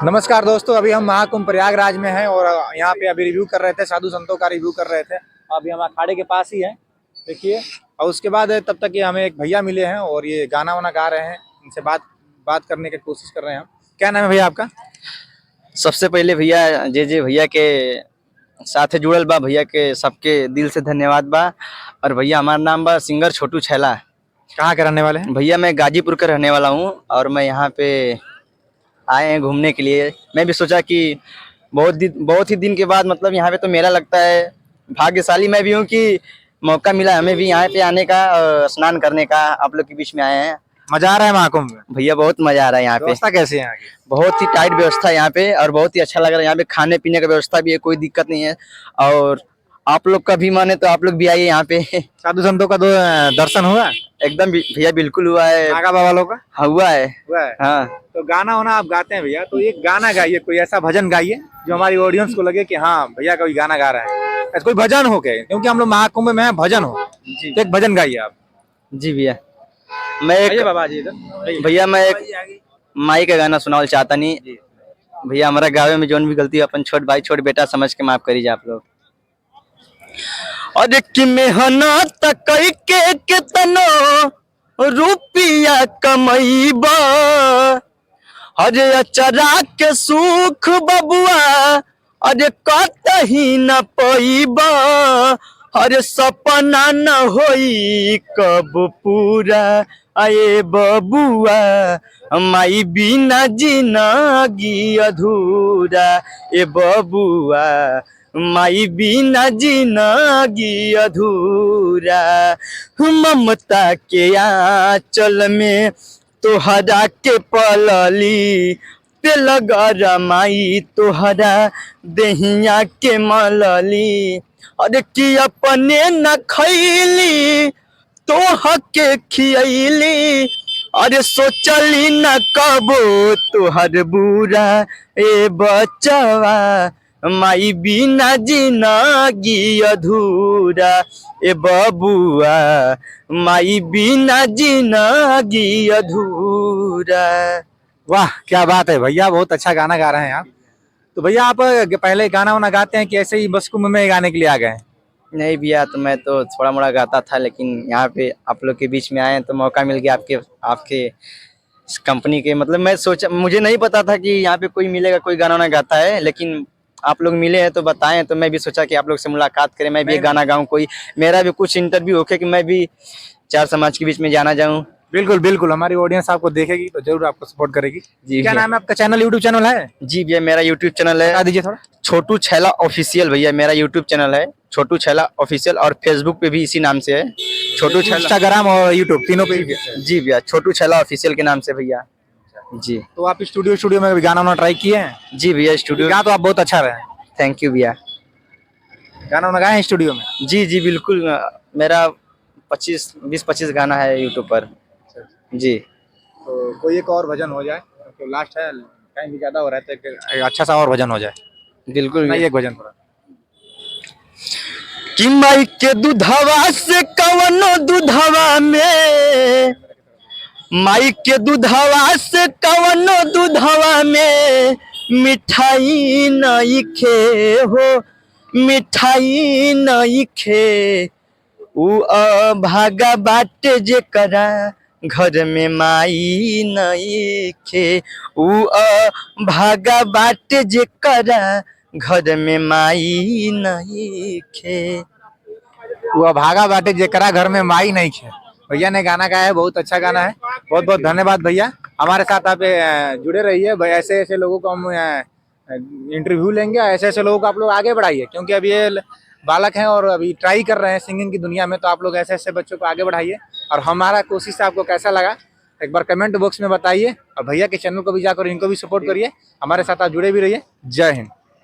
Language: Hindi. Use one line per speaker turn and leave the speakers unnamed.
नमस्कार दोस्तों, अभी हम महाकुंभ प्रयागराज में हैं और यहाँ पे अभी रिव्यू कर रहे थे, साधु संतों का रिव्यू कर रहे थे। अभी हम अखाड़े के पास ही हैं, देखिए। और उसके बाद तब तक ये हमें एक भैया मिले हैं और ये गाना वाना गा रहे हैं। इनसे बात करने की कोशिश कर रहे हैं हम। क्या नाम है भैया आपका?
सबसे पहले भैया जे भैया के साथ जुड़ल बा, भैया के सबके दिल से धन्यवाद बा। और भैया हमारा नाम बा सिंगर छोटू छैला।
कहाँ के रहने वाले हैं?
भैया मैं गाजीपुर का रहने वाला हूँ और मैं यहाँ पे आए हैं घूमने के लिए। मैं भी सोचा कि बहुत ही दिन के बाद मतलब यहाँ पे तो मेला लगता है। भाग्यशाली मैं भी हूँ कि मौका मिला हमें भी यहाँ पे आने का, स्नान करने का। आप लोग के बीच में आए हैं।
मजा आ रहा है महाकुंभ में?
भैया बहुत मजा आ रहा है यहाँ पे।
व्यवस्था कैसी है यहाँ की?
बहुत ही टाइट व्यवस्था है यहाँ पे और बहुत ही अच्छा लग रहा है। यहाँ पे खाने पीने का व्यवस्था भी है, कोई दिक्कत नहीं है। और आप लोग का भी मन है तो आप लोग भी आइए यहाँ पे।
साधु संतों का दर्शन हुआ?
एकदम भैया बिल्कुल हुआ है।
नागा बाबा लोग का
हाँ, हुआ है। हाँ।
तो गाना वाना आप गाते हैं भैया, तो एक गाना गाइए, कोई ऐसा भजन गाइए जो हमारी ऑडियंस को लगे कि हाँ भैया कोई गाना गा रहा है। ऐसा कोई भजन हो के, क्योंकि हम लोग महाकुंभ में हैं, भजन हो
जी
तो एक भजन गाइए आप।
जी भैया, मैं एक
बाबा जी इधर
भैया मैं एक माई का गाना सुनावल चाहता नहीं। भैया हमारा गाँव में जोन भी गलती अपन छोट भाई छोट बेटा समझ के माफ करीजिए आप लोग। और कि मेहनत कई के कितनो रुपया कमैबा, अरे अचरा के सुख बबुआ अरे कतही न पैबा। अरे सपना न होई कब पूरा आए बबुआ, माई बिना जिंदगी अधूरा। ए बबुआ माई बिना जिंदगी अधूरा। ममता के आंचल में तोहरा के पलली, तेलगरा माई तोहरा देहिया के मलली। अरे कि अपने न खैली तोह के खियली, अरे सोचली न कबो तोहर बुरा। ए बचवा माई बिना जिंदगी अधूरा। ए बबुआ माई बिना जिंदगी अधूरा।
वाह, क्या बात है भैया, बहुत अच्छा गाना गा रहे हैं आप। तो भैया आप पहले गाना वाना गाते हैं कि ऐसे ही बस कुंभ में गाने के लिए आ गए?
नहीं भैया, तो मैं तो थोड़ा मोड़ा गाता था, लेकिन यहाँ पे आप लोग के बीच में आए तो मौका मिल गया आपके कंपनी के। मतलब मैं सोचा, मुझे नहीं पता था कि यहाँ पे कोई मिलेगा कोई गाना वाना गाता है, लेकिन आप लोग मिले हैं तो बताएं, तो मैं भी सोचा कि आप लोग से मुलाकात करें, मैं भी एक गाना गाऊं, कोई मेरा भी कुछ इंटरव्यू होके कि मैं भी चार समाज के बीच में जाना जाऊं।
बिल्कुल बिल्कुल, हमारी ऑडियंस आपको देखेगी तो जरूर आपको सपोर्ट करेगी जी। क्या नाम है आपका? चैनल, यूट्यूब चैनल है?
जी भैया, मेरा यूट्यूब चैनल है, बता दीजिए थोड़ा। छोटू छैला ऑफिशियल भैया मेरा यूट्यूब चैनल है, छोटू छैला ऑफिशियल। और फेसबुक पे भी इसी नाम से है, छोटू छैला।
इंस्टाग्राम और यूट्यूब तीनों पे?
जी भैया, छोटू छैला ऑफिशियल के नाम से भैया जी।
तो आप स्टूडियो में भी गाना वाना ट्राई किए हैं?
जी भैया, स्टूडियो
गा तो आप बहुत अच्छा रहे।
थैंक यू भैया।
गाना वाना गाए हैं स्टूडियो में?
जी जी बिल्कुल, मेरा 20-25 गाना है यूट्यूब पर जी।
तो कोई एक और भजन हो जाए तो लास्ट है, टाइम भी ज्यादा हो रहा है, तो एक अच्छा सा और भजन हो जाए।
बिल्कुल
नहीं, एक भजन थोड़ा।
कि माई के दूधवा से कवनो दूधवा में, माई के दूधवा से कवनो दूधवा में मिठाई नहीं खे हो, मिठाई नहीं खे। उ भागा बाटे जेकरा घर में माई नहीं खे, उ भागा बाटे जेकरा घर में माई नहीं खे।
वो भागा बाटे जेकरा घर में माई नहीं खे। भैया ने गाना गाया है, बहुत अच्छा गाना है। बहुत बहुत धन्यवाद भैया। हमारे साथ आप जुड़े रहिए भाई, ऐसे ऐसे लोगों को हम इंटरव्यू लेंगे, ऐसे ऐसे लोगों को आप लोग आगे बढ़ाइए, क्योंकि अभी ये बालक हैं और अभी ट्राई कर रहे हैं सिंगिंग की दुनिया में। तो आप लोग ऐसे ऐसे बच्चों को आगे बढ़ाइए। और हमारा कोशिश से आपको कैसा लगा एक बार कमेंट बॉक्स में बताइए। और भैया के चैनल को भी जाकर इनको भी सपोर्ट करिए। हमारे साथ आप जुड़े भी रहिए। जय हिंद।